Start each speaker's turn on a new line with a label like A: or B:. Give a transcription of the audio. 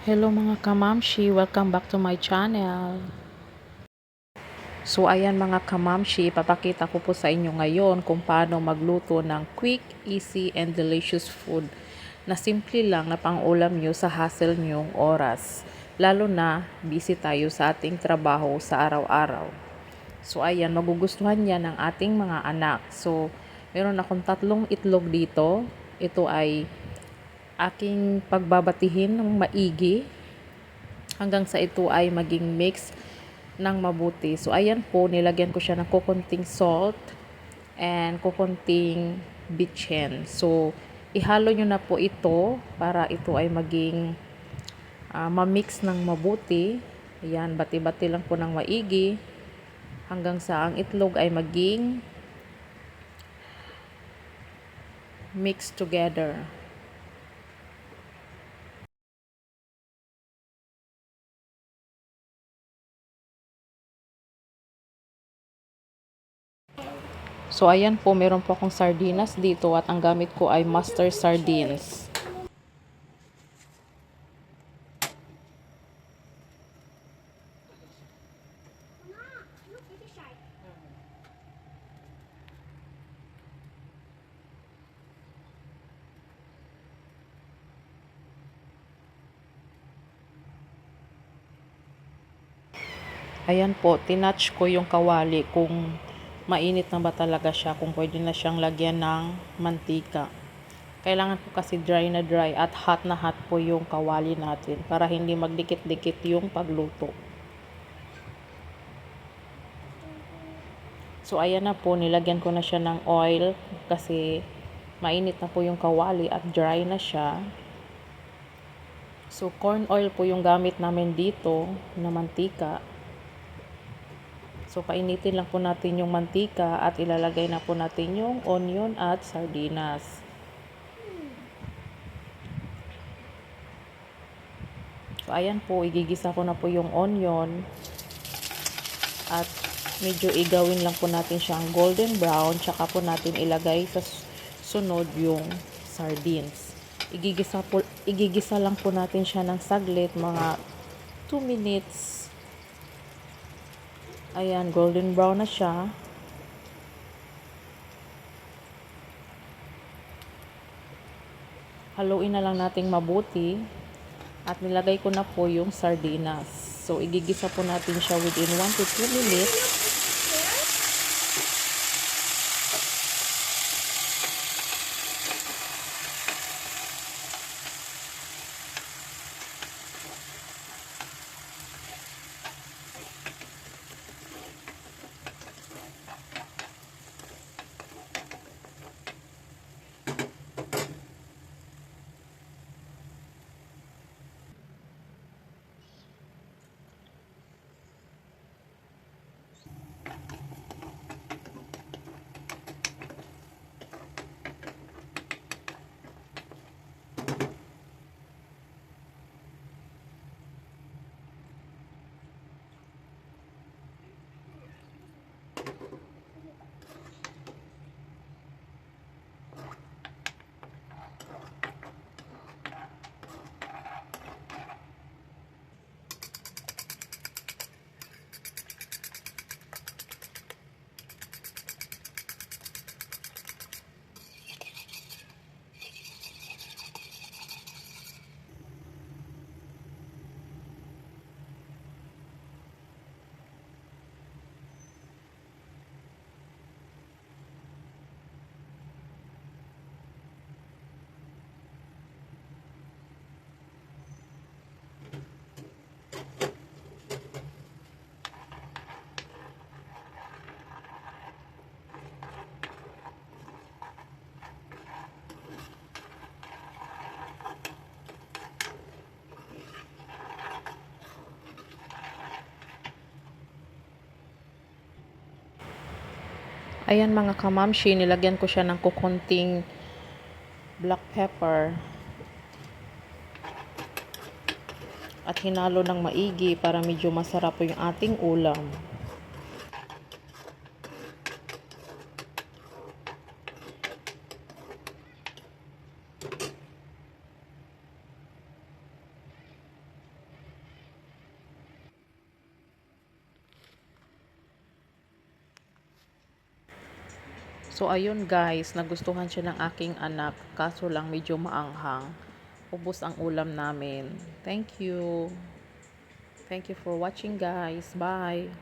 A: Hello mga kamamshi, welcome back to my channel. So ayan mga kamamshi, ipapakita ko po sa inyo ngayon kung paano magluto ng quick, easy, and delicious food na simple lang na pang-ulam nyo sa hassle nyong oras. Lalo na busy tayo sa ating trabaho sa araw-araw. So ayan, magugustuhan yan ng ating mga anak. So meron akong 3 itlog dito. Ito ay aking pagbabatihin ng maigi hanggang sa ito ay maging mix ng mabuti. So ayan po, nilagyan ko siya ng kukunting salt and kukunting bitchin. So ihalo nyo na po ito para ito ay maging ma-mix ng mabuti. Ayan, bati-bati lang po ng maigi hanggang sa ang itlog ay maging mixed together. So ayan po, meron po akong sardinas dito at ang gamit ko ay master sardines. Ayan po, tinouch ko yung kawali kung mainit na ba talaga siya, kung pwede na siyang lagyan ng mantika. Kailangan po kasi dry na dry at hot na hot po yung kawali natin para hindi magdikit-dikit yung pagluto. So ayan na po, nilagyan ko na siya ng oil kasi mainit na po yung kawali at dry na siya. So corn oil po yung gamit namin dito na mantika. So, painitin lang po natin yung mantika at ilalagay na po natin yung onion at sardinas. So, ayan po, igigisa ko na po yung onion at medyo igawin lang po natin siyang golden brown, tsaka po natin ilagay sa sunod yung sardines. Igigisa lang po natin siya ng saglit, mga 2 minutes. Ayan, golden brown na siya. Haluin na lang nating mabuti at nilagay ko na po yung sardinas. So, igigisa po natin siya within 1 to 2 minutes. Ayan mga kamamshi, nilagyan ko siya ng kukunting black pepper at hinalo ng maigi para medyo masarap po yung ating ulam. So ayun guys, nagustuhan siya ng aking anak, kaso lang medyo maanghang. Ubos ang ulam namin. Thank you. Thank you for watching guys. Bye.